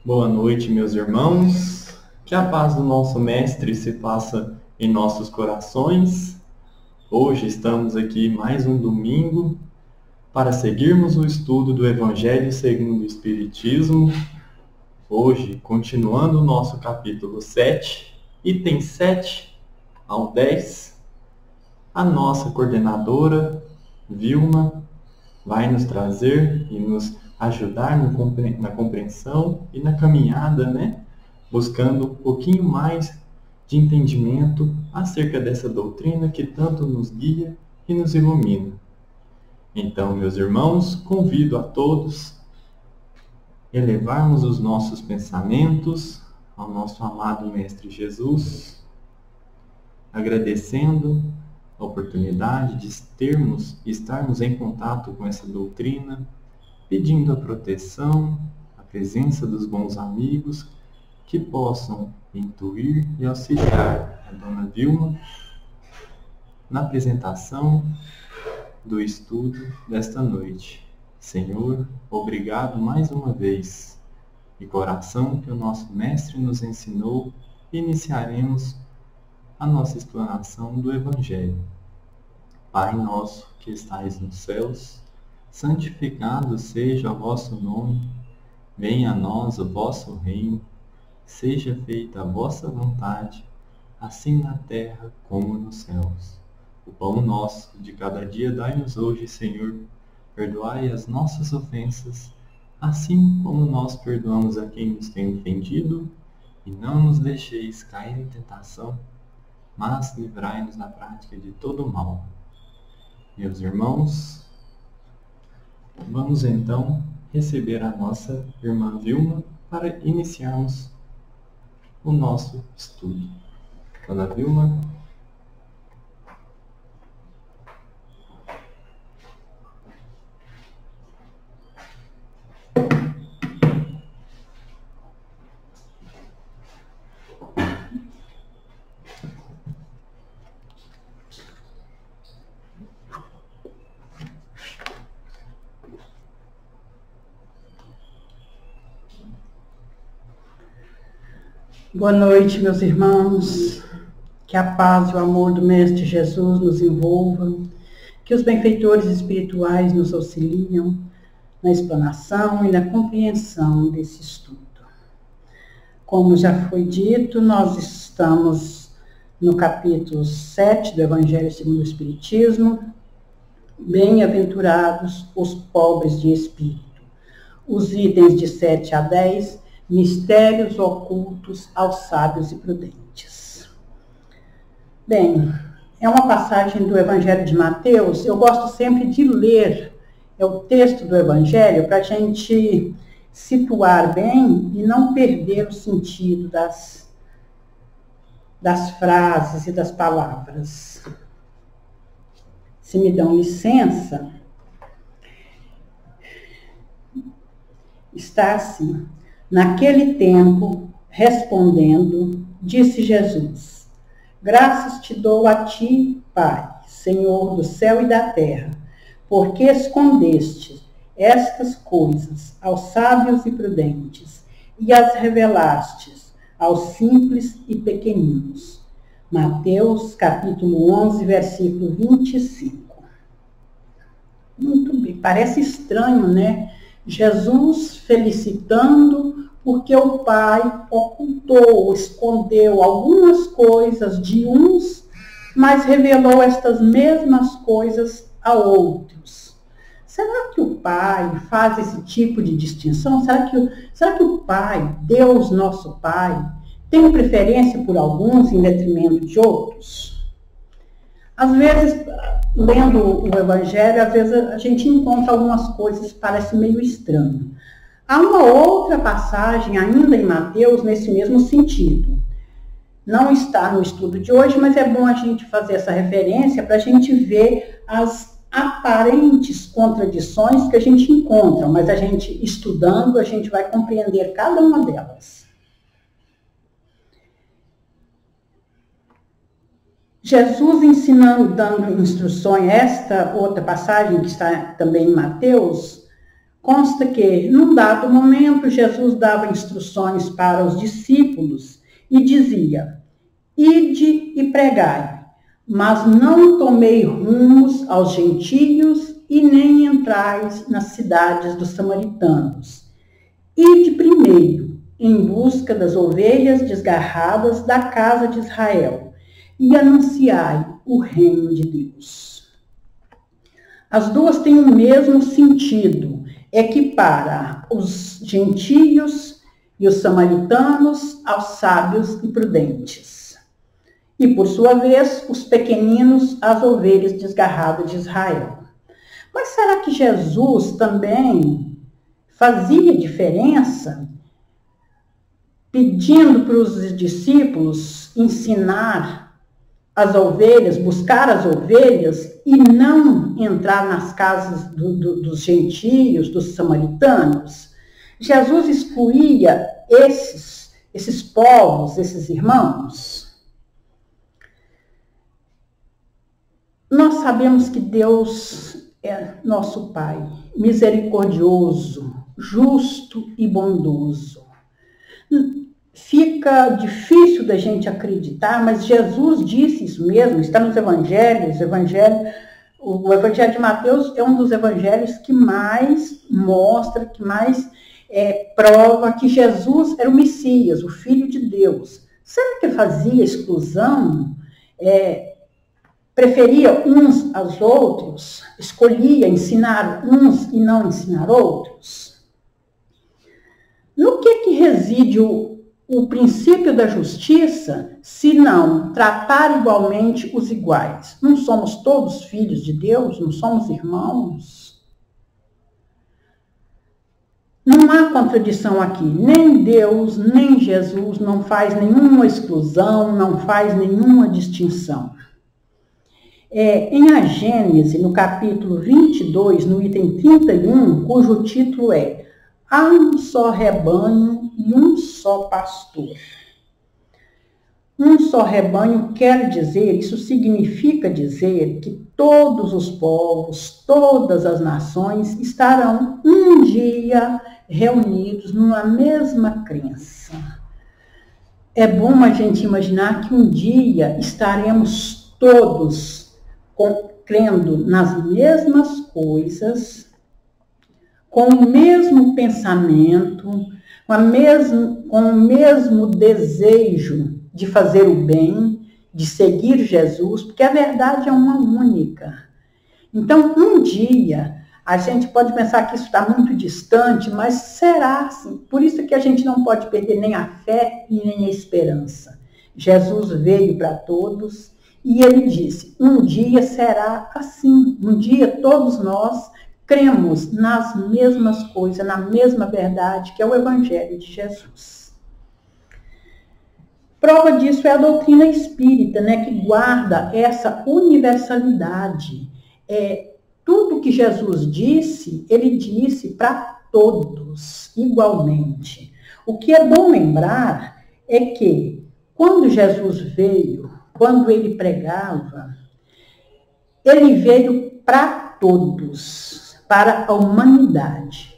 Boa noite, meus irmãos. Que a paz do nosso Mestre se faça em nossos corações. Hoje estamos aqui mais um domingo para seguirmos o estudo do Evangelho segundo o Espiritismo. Hoje, continuando o nosso capítulo 7, item 7 ao 10, a nossa coordenadora, Vilma, vai nos trazer e nos ajudar na compreensão e na caminhada, né? Buscando um pouquinho mais de entendimento acerca dessa doutrina que tanto nos guia e nos ilumina. Então, meus irmãos, convido a todos a elevarmos os nossos pensamentos ao nosso amado Mestre Jesus, agradecendo a oportunidade de estarmos em contato com essa doutrina, pedindo a proteção, a presença dos bons amigos que possam intuir e auxiliar a Dona Vilma na apresentação do estudo desta noite. Senhor, obrigado mais uma vez. De coração que o nosso Mestre nos ensinou, iniciaremos a nossa explanação do Evangelho. Pai nosso que estais nos céus, santificado seja o vosso nome, venha a nós o vosso reino, seja feita a vossa vontade, assim na terra como nos céus. O pão nosso de cada dia dai-nos hoje, Senhor. Perdoai as nossas ofensas, assim como nós perdoamos a quem nos tem ofendido, e não nos deixeis cair em tentação, mas livrai-nos da prática de todo o mal. Meus irmãos, vamos então receber a nossa irmã Vilma para iniciarmos o nosso estudo. Dona Vilma. Boa noite, meus irmãos. Que a paz e o amor do Mestre Jesus nos envolva, que os benfeitores espirituais nos auxiliam na explanação e na compreensão desse estudo. Como já foi dito, nós estamos no capítulo 7 do Evangelho segundo o Espiritismo. Bem-aventurados os pobres de espírito. Os itens de 7 a 10, mistérios ocultos aos sábios e prudentes. Bem, é uma passagem do Evangelho de Mateus. Eu gosto sempre de ler o texto do Evangelho para a gente situar bem e não perder o sentido das frases e das palavras. Se me dão licença, está assim: naquele tempo, respondendo, disse Jesus: graças te dou a ti, Pai, Senhor do céu e da terra, porque escondeste estas coisas aos sábios e prudentes e as revelastes aos simples e pequeninos. Mateus, capítulo 11, versículo 25. Muito bem, parece estranho, né? Jesus felicitando porque o Pai ocultou, escondeu algumas coisas de uns, mas revelou estas mesmas coisas a outros. Será que o Pai faz esse tipo de distinção? Será que o Pai, Deus nosso Pai, tem preferência por alguns em detrimento de outros? Às vezes, lendo o Evangelho, às vezes a gente encontra algumas coisas que parecem meio estranhas. Há uma outra passagem ainda em Mateus nesse mesmo sentido. Não está no estudo de hoje, mas é bom a gente fazer essa referência para a gente ver as aparentes contradições que a gente encontra, mas a gente estudando, a gente vai compreender cada uma delas. Jesus ensinando, dando instruções, esta outra passagem que está também em Mateus, consta que, num dado momento, Jesus dava instruções para os discípulos e dizia: ide e pregai, mas não tomei rumos aos gentios e nem entrais nas cidades dos samaritanos. Ide primeiro em busca das ovelhas desgarradas da casa de Israel e anunciai o reino de Deus. As duas têm o mesmo sentido, equipara os gentios e os samaritanos aos sábios e prudentes. E, por sua vez, os pequeninos às ovelhas desgarradas de Israel. Mas será que Jesus também fazia diferença, pedindo para os discípulos ensinar as ovelhas, buscar as ovelhas e não entrar nas casas dos gentios, dos samaritanos? Jesus excluía esses povos, esses irmãos? Nós sabemos que Deus é nosso Pai, misericordioso, justo e bondoso. Fica difícil da gente acreditar, mas Jesus disse isso mesmo, está nos evangelhos. O evangelho de Mateus é um dos evangelhos que mais mostra, que mais prova que Jesus era o Messias, o Filho de Deus. Será que ele fazia exclusão? Preferia uns aos outros? Escolhia ensinar uns e não ensinar outros? No que reside o princípio da justiça, se não tratar igualmente os iguais? Não somos todos filhos de Deus? Não somos irmãos? Não há contradição aqui. Nem Deus, nem Jesus não faz nenhuma exclusão, não faz nenhuma distinção. Em a Gênese, no capítulo 22, no item 31, cujo título é Há um só rebanho e um só pastor. Um só rebanho quer dizer, isso significa dizer que todos os povos, todas as nações estarão um dia reunidos numa mesma crença. É bom a gente imaginar que um dia estaremos todos crendo nas mesmas coisas, com o mesmo pensamento, com o mesmo desejo de fazer o bem, de seguir Jesus, porque a verdade é uma única. Então, um dia, a gente pode pensar que isso está muito distante, mas será assim. Por isso que a gente não pode perder nem a fé e nem a esperança. Jesus veio para todos e ele disse, um dia será assim. Um dia todos nós cremos nas mesmas coisas, na mesma verdade, que é o Evangelho de Jesus. Prova disso é a doutrina espírita, né, que guarda essa universalidade. Tudo que Jesus disse, ele disse para todos, igualmente. O que é bom lembrar é que, quando Jesus veio, quando ele pregava, ele veio para todos, para a humanidade.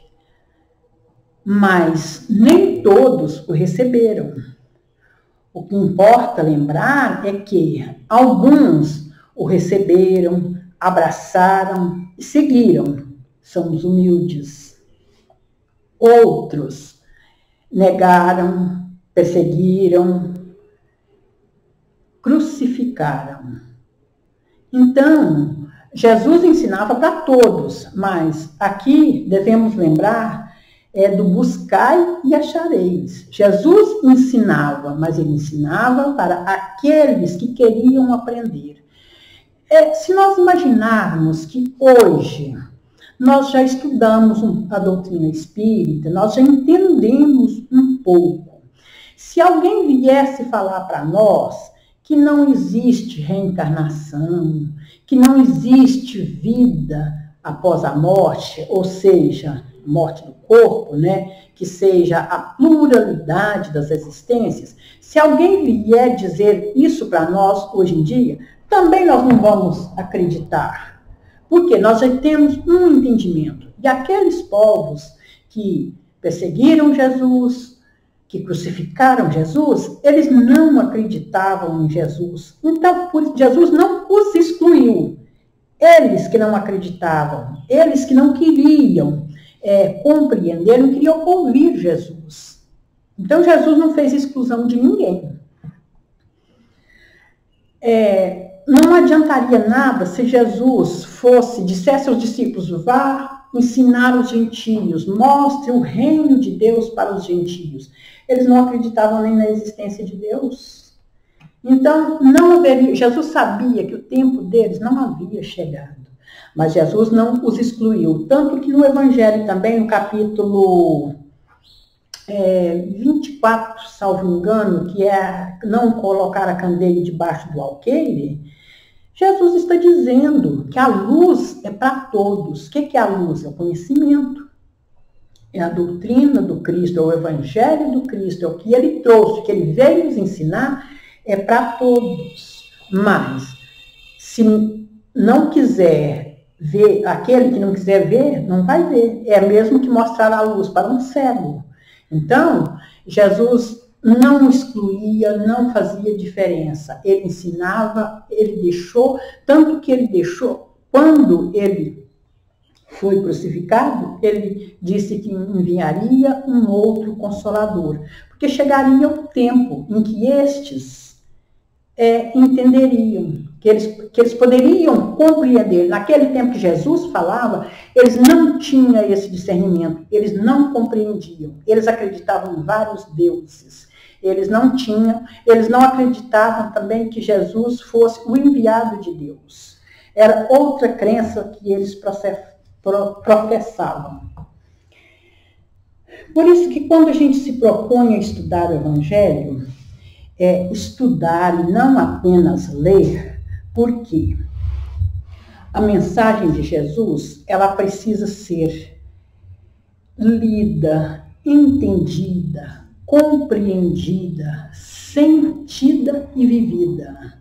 Mas nem todos o receberam. O que importa lembrar é que alguns o receberam, abraçaram e seguiram. São os humildes. Outros negaram, perseguiram, crucificaram. Então, Jesus ensinava para todos, mas aqui devemos lembrar do buscai e achareis. Jesus ensinava, mas ele ensinava para aqueles que queriam aprender. Se nós imaginarmos que hoje nós já estudamos a doutrina espírita, nós já entendemos um pouco. Se alguém viesse falar para nós que não existe reencarnação, que não existe vida após a morte, ou seja, morte do corpo, né? Que seja a pluralidade das existências, se alguém vier dizer isso para nós hoje em dia, também nós não vamos acreditar. Porque nós já temos um entendimento. E aqueles povos que perseguiram Jesus, que crucificaram Jesus, eles não acreditavam em Jesus. Então, Jesus não os excluiu. Eles que não acreditavam, eles que não queriam compreender, não queriam ouvir Jesus. Então, Jesus não fez exclusão de ninguém. Não adiantaria nada se Jesus dissesse aos discípulos, vá ensinar os gentios, mostre o reino de Deus para os gentios. Eles não acreditavam nem na existência de Deus. Então, Jesus sabia que o tempo deles não havia chegado. Mas Jesus não os excluiu. Tanto que no Evangelho também, no capítulo 24, salvo engano, que é não colocar a candeia debaixo do alqueire, Jesus está dizendo que a luz é para todos. O que é a luz? É o conhecimento. É a doutrina do Cristo, é o Evangelho do Cristo, é o que ele trouxe, o que ele veio nos ensinar, é para todos. Mas, se não quiser ver, aquele que não quiser ver, não vai ver. É mesmo que mostrar a luz para um cego. Então, Jesus não excluía, não fazia diferença. Ele ensinava, ele deixou, tanto que ele deixou, quando ele foi crucificado, ele disse que enviaria um outro Consolador, porque chegaria o tempo em que estes entenderiam, que eles poderiam compreender. Naquele tempo que Jesus falava, eles não tinham esse discernimento, eles não compreendiam, eles acreditavam em vários deuses, eles não acreditavam também que Jesus fosse o enviado de Deus. Era outra crença que eles professavam. Por isso que quando a gente se propõe a estudar o Evangelho, estudar e não apenas ler, porque a mensagem de Jesus, ela precisa ser lida, entendida, compreendida, sentida e vivida.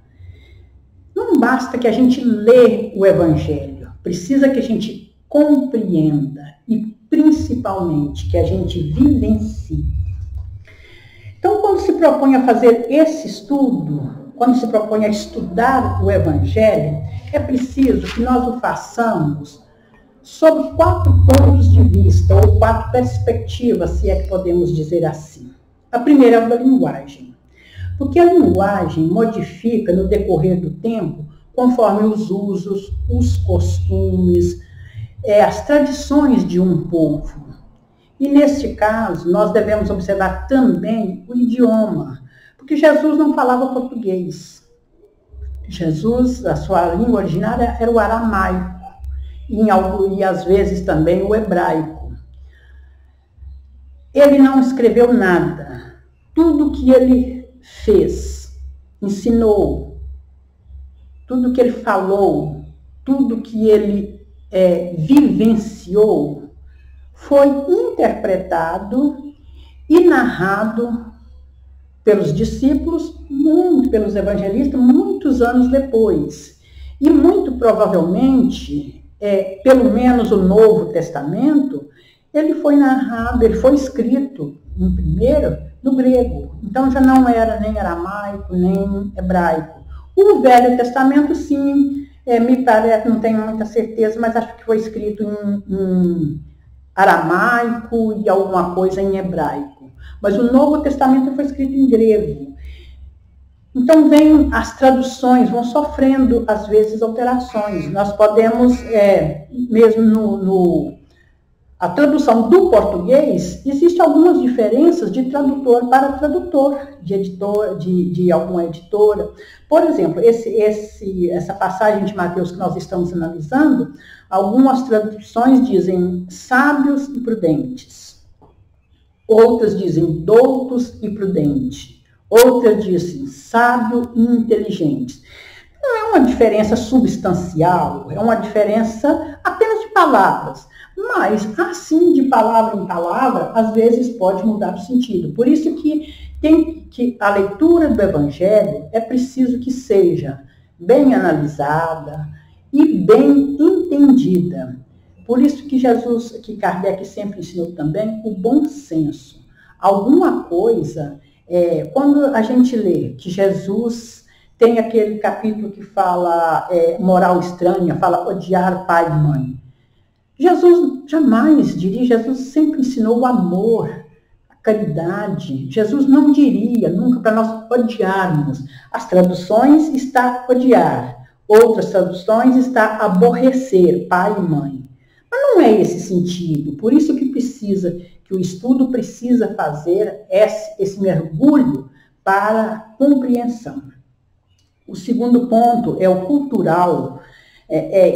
Não basta que a gente lê o Evangelho, precisa que a gente compreenda e, principalmente, que a gente vivencie. Então, quando se propõe a fazer esse estudo, quando se propõe a estudar o Evangelho, é preciso que nós o façamos sob 4 pontos de vista, ou 4 perspectivas, se é que podemos dizer assim. A primeira é a da linguagem, porque a linguagem modifica no decorrer do tempo, conforme os usos, os costumes, as tradições de um povo. E, neste caso, nós devemos observar também o idioma, porque Jesus não falava português. Jesus, a sua língua originária era o aramaico, e às vezes também o hebraico. Ele não escreveu nada. Tudo que ele fez, ensinou, tudo que ele falou, tudo que ele vivenciou, foi interpretado e narrado pelos discípulos, pelos evangelistas, muitos anos depois. E muito provavelmente, pelo menos o Novo Testamento, ele foi narrado, ele foi escrito, em primeiro, no grego. Então já não era nem aramaico, nem hebraico. O Velho Testamento, sim, me parece, não tenho muita certeza, mas acho que foi escrito em aramaico e alguma coisa em hebraico. Mas o Novo Testamento foi escrito em grego. Então, as traduções vão sofrendo, às vezes, alterações. Nós podemos, mesmo a tradução do português, existem algumas diferenças de tradutor para tradutor, de editor, de alguma editora. Por exemplo, essa passagem de Mateus que nós estamos analisando, algumas traduções dizem sábios e prudentes. Outras dizem doutos e prudentes. Outras dizem sábio e inteligente. Não é uma diferença substancial, é uma diferença apenas de palavras. Mas, assim, de palavra em palavra, às vezes pode mudar o sentido. Por isso que a leitura do Evangelho é preciso que seja bem analisada e bem entendida. Por isso que Kardec sempre ensinou também o bom senso. Alguma coisa, quando a gente lê que Jesus tem aquele capítulo que fala moral estranha, fala odiar pai e mãe. Jesus jamais diria, Jesus sempre ensinou o amor, a caridade. Jesus não diria nunca para nós odiarmos. As traduções está odiar, outras traduções está aborrecer pai e mãe. Mas não é esse sentido, por isso que o estudo precisa fazer esse mergulho para a compreensão. O segundo ponto é o cultural,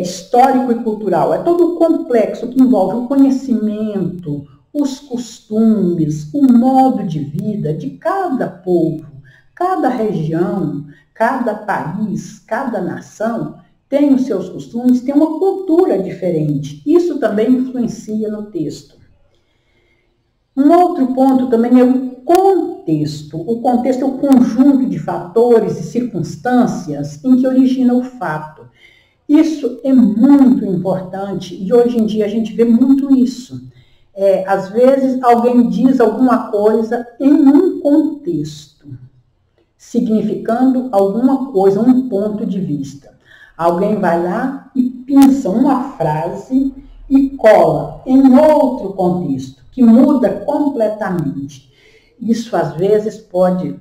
histórico e cultural. É todo o complexo que envolve o conhecimento, os costumes, o modo de vida de cada povo, cada região, cada país, cada nação tem os seus costumes, tem uma cultura diferente. Isso também influencia no texto. Um outro ponto também é o contexto. O contexto é o conjunto de fatores e circunstâncias em que origina o fato. Isso é muito importante e hoje em dia a gente vê muito isso. Às vezes alguém diz alguma coisa em um contexto, significando alguma coisa, um ponto de vista. Alguém vai lá e pinça uma frase e cola em outro contexto, que muda completamente. Isso, às vezes, pode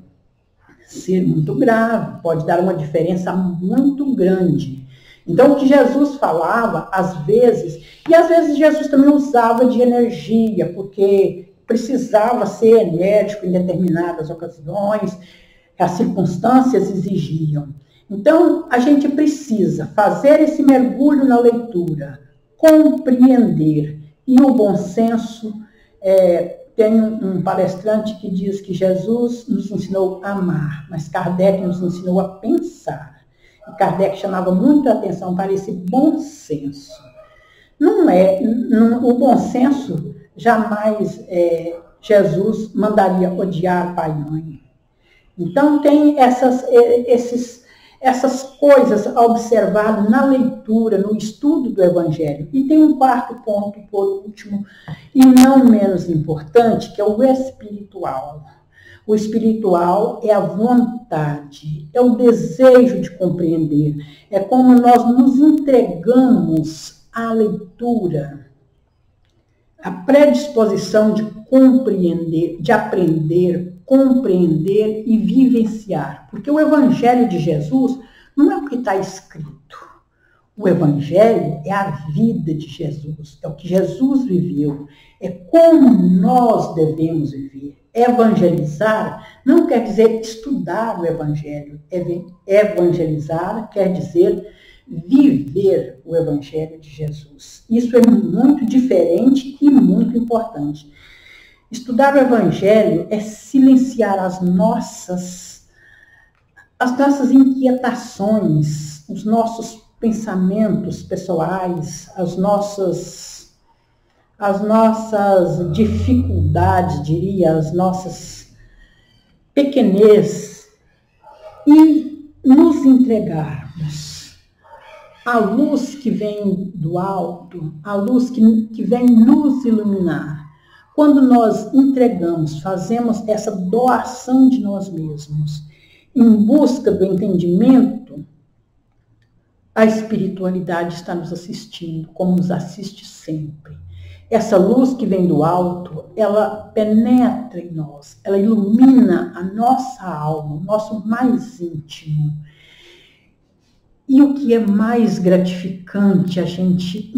ser muito grave, pode dar uma diferença muito grande. Então, o que Jesus falava, às vezes Jesus também usava de energia, porque precisava ser enérgico em determinadas ocasiões, as circunstâncias exigiam. Então, a gente precisa fazer esse mergulho na leitura, compreender. E o bom senso, tem um palestrante que diz que Jesus nos ensinou a amar, mas Kardec nos ensinou a pensar. E Kardec chamava muito a atenção para esse bom senso. O bom senso, jamais Jesus mandaria odiar pai e mãe. Então, tem essas coisas a observar na leitura, no estudo do Evangelho. E tem um quarto ponto, por último, e não menos importante, que é o espiritual. O espiritual é a vontade, é o desejo de compreender, é como nós nos entregamos à leitura, a predisposição de compreender, de aprender, compreender e vivenciar. Porque o Evangelho de Jesus não é o que está escrito. O Evangelho é a vida de Jesus, é o que Jesus viveu, é como nós devemos viver. Evangelizar não quer dizer estudar o Evangelho. Evangelizar quer dizer viver o Evangelho de Jesus. Isso é muito diferente e muito importante. Estudar o Evangelho é silenciar as nossas inquietações, os nossos pensamentos pessoais, as nossas dificuldades, diria, as nossas pequenez, e nos entregarmos à luz que vem do alto, à luz que vem nos iluminar. Quando nós entregamos, fazemos essa doação de nós mesmos, em busca do entendimento, a espiritualidade está nos assistindo, como nos assiste sempre. Essa luz que vem do alto, ela penetra em nós, ela ilumina a nossa alma, o nosso mais íntimo. E o que é mais gratificante a gente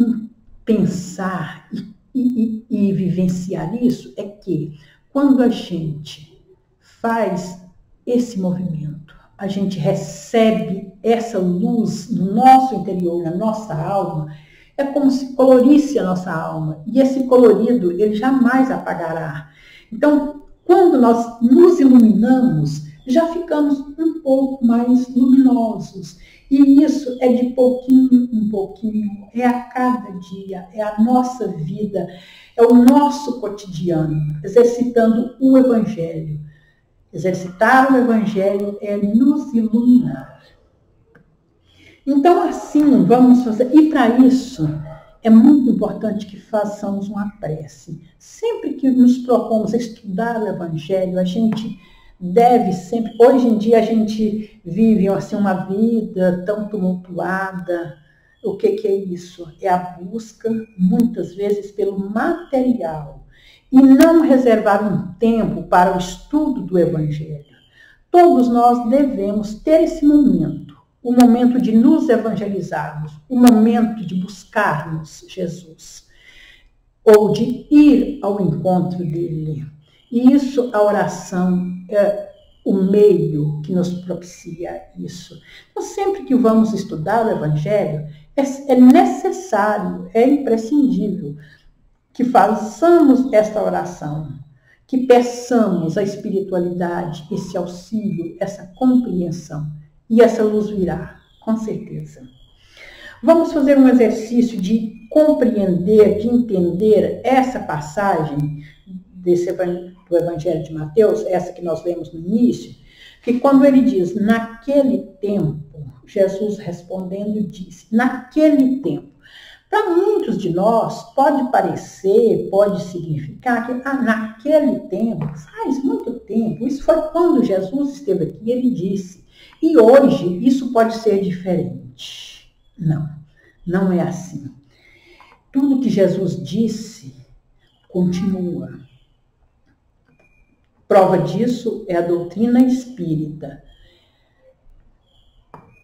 pensar e vivenciar isso é que quando a gente faz esse movimento, a gente recebe essa luz no nosso interior, na nossa alma, é como se colorisse a nossa alma. E esse colorido, ele jamais apagará. Então, quando nós nos iluminamos, já ficamos um pouco mais luminosos. E isso é de pouquinho em pouquinho, é a cada dia, é a nossa vida, é o nosso cotidiano, exercitando o Evangelho. Exercitar o Evangelho é nos iluminar. Então, assim, vamos fazer. E para isso, é muito importante que façamos uma prece. Sempre que nos propomos a estudar o Evangelho, a gente deve sempre... Hoje em dia a gente vive assim, uma vida tão tumultuada. O que é isso? É a busca, muitas vezes, pelo material. E não reservar um tempo para o estudo do Evangelho. Todos nós devemos ter esse momento. O momento de nos evangelizarmos, o momento de buscarmos Jesus, ou de ir ao encontro dele. E isso, a oração é o meio que nos propicia isso. Então, sempre que vamos estudar o Evangelho, é necessário, é imprescindível que façamos esta oração, que peçamos a espiritualidade, esse auxílio, essa compreensão. E essa luz virá, com certeza. Vamos fazer um exercício de compreender, de entender essa passagem do Evangelho de Mateus, essa que nós lemos no início, que quando ele diz, naquele tempo, Jesus respondendo disse, naquele tempo. Para muitos de nós, pode parecer, pode significar que naquele tempo, faz muito tempo, isso foi quando Jesus esteve aqui, ele disse. E hoje isso pode ser diferente. Não, não é assim. Tudo que Jesus disse continua. Prova disso é a doutrina espírita,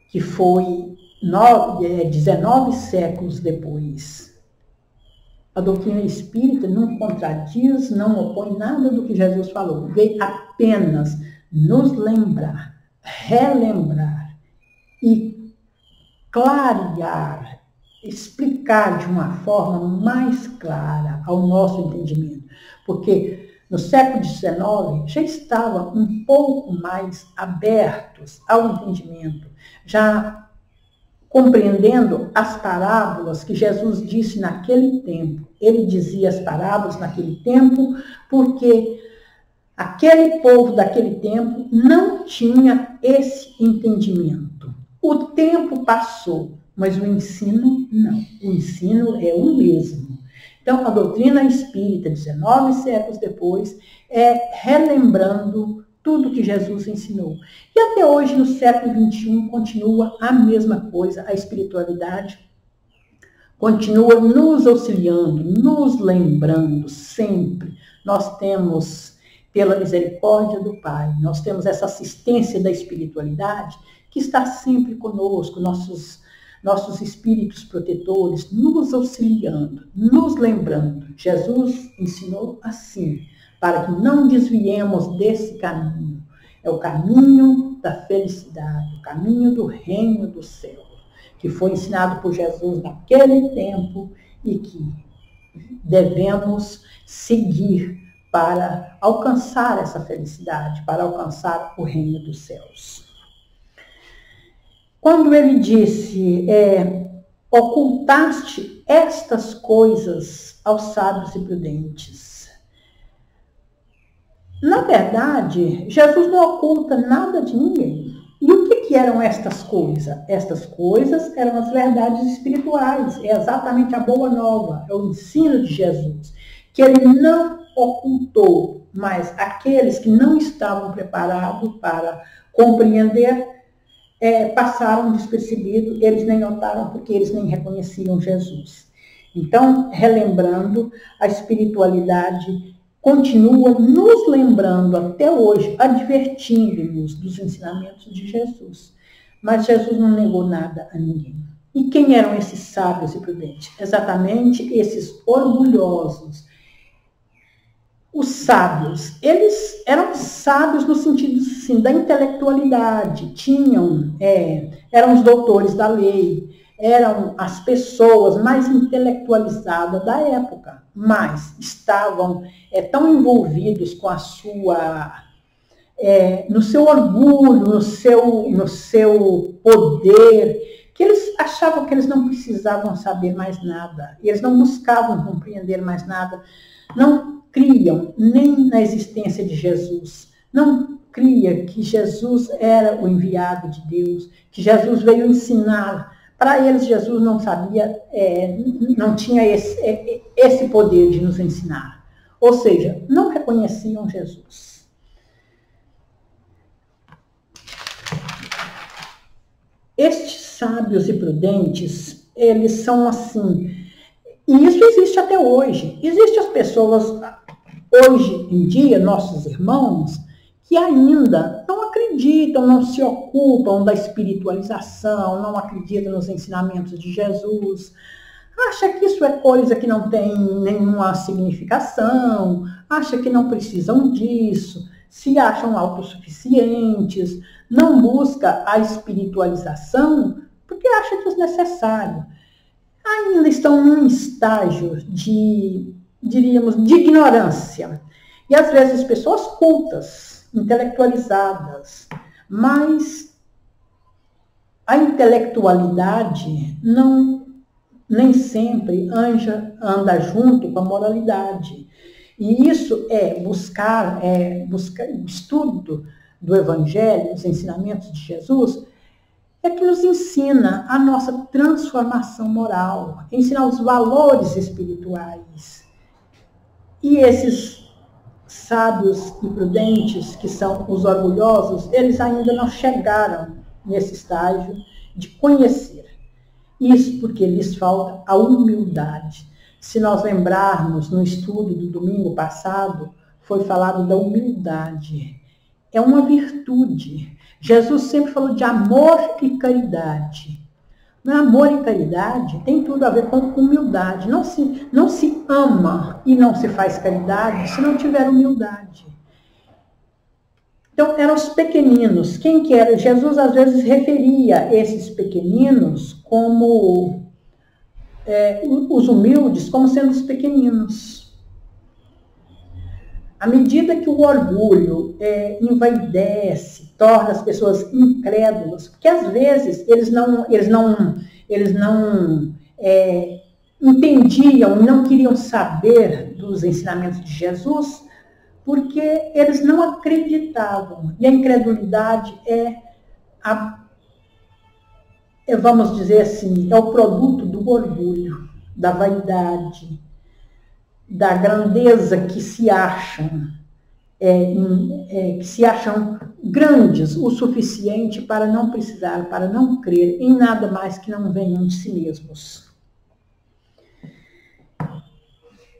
que foi 19 séculos depois. A doutrina espírita não contradiz, não opõe nada do que Jesus falou. Veio apenas nos lembrar, relembrar e clarear, explicar de uma forma mais clara ao nosso entendimento. Porque no século XIX já estavam um pouco mais abertos ao entendimento, já compreendendo as parábolas que Jesus disse naquele tempo. Ele dizia as parábolas naquele tempo porque aquele povo daquele tempo não tinha esse entendimento. O tempo passou, mas o ensino não. O ensino é o mesmo. Então, a doutrina espírita, 19 séculos depois, é relembrando tudo que Jesus ensinou. E até hoje, no século XXI, continua a mesma coisa. A espiritualidade continua nos auxiliando, nos lembrando sempre. Nós temos, pela misericórdia do Pai, nós temos essa assistência da espiritualidade que está sempre conosco, nossos espíritos protetores, nos auxiliando, nos lembrando. Jesus ensinou assim, para que não desviemos desse caminho. É o caminho da felicidade, o caminho do reino do céu, que foi ensinado por Jesus naquele tempo e que devemos seguir para alcançar essa felicidade, para alcançar o reino dos céus. Quando ele disse, ocultaste estas coisas aos sábios e prudentes. Na verdade, Jesus não oculta nada de ninguém. E o que eram estas coisas? Estas coisas eram as verdades espirituais. É exatamente a boa nova, é o ensino de Jesus, que ele não ocultou, mas aqueles que não estavam preparados para compreender, passaram despercebidos, eles nem notaram porque eles nem reconheciam Jesus. Então, relembrando, a espiritualidade continua nos lembrando até hoje, advertindo-nos dos ensinamentos de Jesus. Mas Jesus não negou nada a ninguém. E quem eram esses sábios e prudentes? Exatamente esses orgulhosos. Os sábios, eles eram sábios no sentido assim, da intelectualidade, eram os doutores da lei, eram as pessoas mais intelectualizadas da época, mas estavam tão envolvidos com a sua, no seu orgulho, no seu poder, que eles achavam que eles não precisavam saber mais nada, eles não buscavam compreender mais nada, não criam nem na existência de Jesus, não cria que Jesus era o enviado de Deus, que Jesus veio ensinar Para eles, Jesus não sabia, não tinha esse poder de nos ensinar. Ou seja, não reconheciam Jesus. Estes sábios e prudentes, eles são assim. E isso existe até hoje. Existem as pessoas, hoje em dia, nossos irmãos, que ainda não acreditam, não se ocupam da espiritualização, não acreditam nos ensinamentos de Jesus, acha que isso é coisa que não tem nenhuma significação, acha que não precisam disso, se acham autossuficientes, não busca a espiritualização porque acha desnecessário. Ainda estão num estágio diríamos, de ignorância. E às vezes pessoas cultas, intelectualizadas, mas a intelectualidade nem sempre anda junto com a moralidade. E isso buscar o estudo do Evangelho, os ensinamentos de Jesus, é que nos ensina a nossa transformação moral, ensina os valores espirituais. E esses sábios e prudentes, que são os orgulhosos, eles ainda não chegaram nesse estágio de conhecer. Isso porque lhes falta a humildade. Se nós lembrarmos no estudo do domingo passado, foi falado da humildade. É uma virtude. Jesus sempre falou de amor e caridade. Mas amor e caridade tem tudo a ver com humildade. Não se ama e não se faz caridade se não tiver humildade. Então, eram os pequeninos. Quem que era? Jesus, às vezes, referia esses pequeninos como os humildes, como sendo os pequeninos. À medida que o orgulho envaidece, torna as pessoas incrédulas, porque às vezes eles não entendiam, não queriam saber dos ensinamentos de Jesus, porque eles não acreditavam. E a incredulidade vamos dizer assim, é o produto do orgulho, da vaidade, da grandeza que se acham, grandes o suficiente para não precisar, para não crer em nada mais que não venham de si mesmos.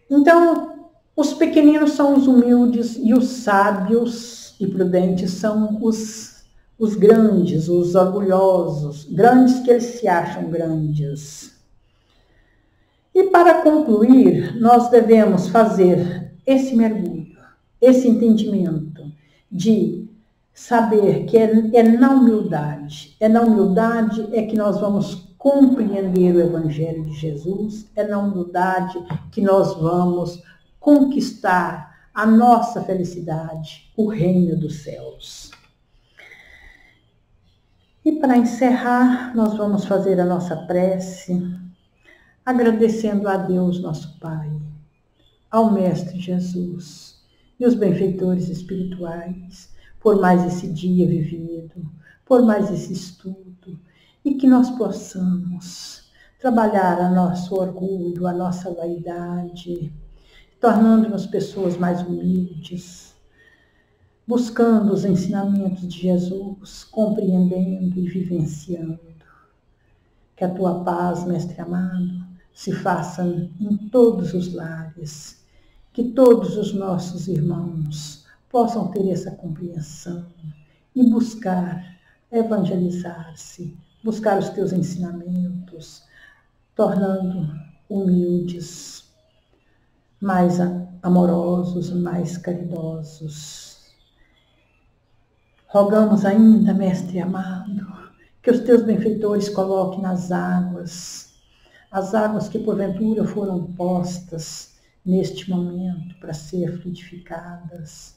Então, os pequeninos são os humildes e os sábios e prudentes são os grandes, os orgulhosos, grandes que eles se acham grandes. E para concluir, nós devemos fazer esse mergulho, esse entendimento de saber que é na humildade que nós vamos compreender o Evangelho de Jesus, é na humildade que nós vamos conquistar a nossa felicidade, o reino dos céus. E para encerrar, nós vamos fazer a nossa prece, agradecendo a Deus, nosso Pai, ao Mestre Jesus e os benfeitores espirituais, por mais esse dia vivido, por mais esse estudo, e que nós possamos trabalhar o nosso orgulho, a nossa vaidade, tornando-nos pessoas mais humildes, buscando os ensinamentos de Jesus, compreendendo e vivenciando. Que a tua paz, Mestre amado, se faça em todos os lares, que todos os nossos irmãos possam ter essa compreensão e buscar evangelizar-se, buscar os teus ensinamentos, tornando humildes, mais amorosos, mais caridosos. Rogamos ainda, Mestre amado, que os teus benfeitores coloquem nas águas, as águas que porventura foram postas neste momento para ser fluidificadas.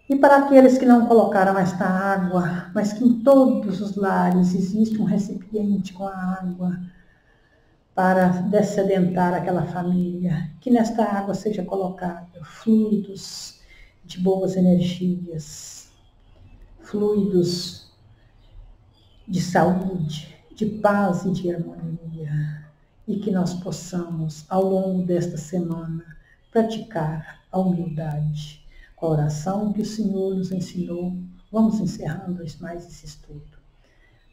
E para aqueles que não colocaram esta água, mas que em todos os lares existe um recipiente com a água para dessedentar aquela família, que nesta água seja colocada fluidos de boas energias, fluidos de saúde, de paz e de harmonia, e que nós possamos, ao longo desta semana, praticar a humildade. Com a oração que o Senhor nos ensinou, vamos encerrando mais esse estudo.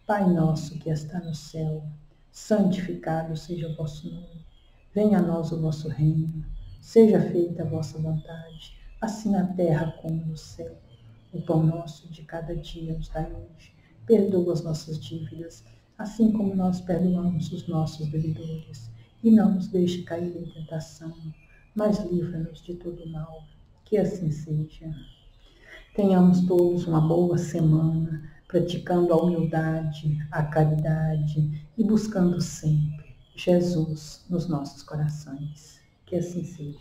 Pai nosso que está no céu, santificado seja o vosso nome. Venha a nós o vosso reino. Seja feita a vossa vontade, assim na terra como no céu. O pão nosso de cada dia nos dai hoje. Perdoa as nossas dívidas, assim como nós perdoamos os nossos devedores. E não nos deixe cair em tentação, mas livra-nos de todo mal. Que assim seja. Tenhamos todos uma boa semana, praticando a humildade, a caridade e buscando sempre Jesus nos nossos corações. Que assim seja.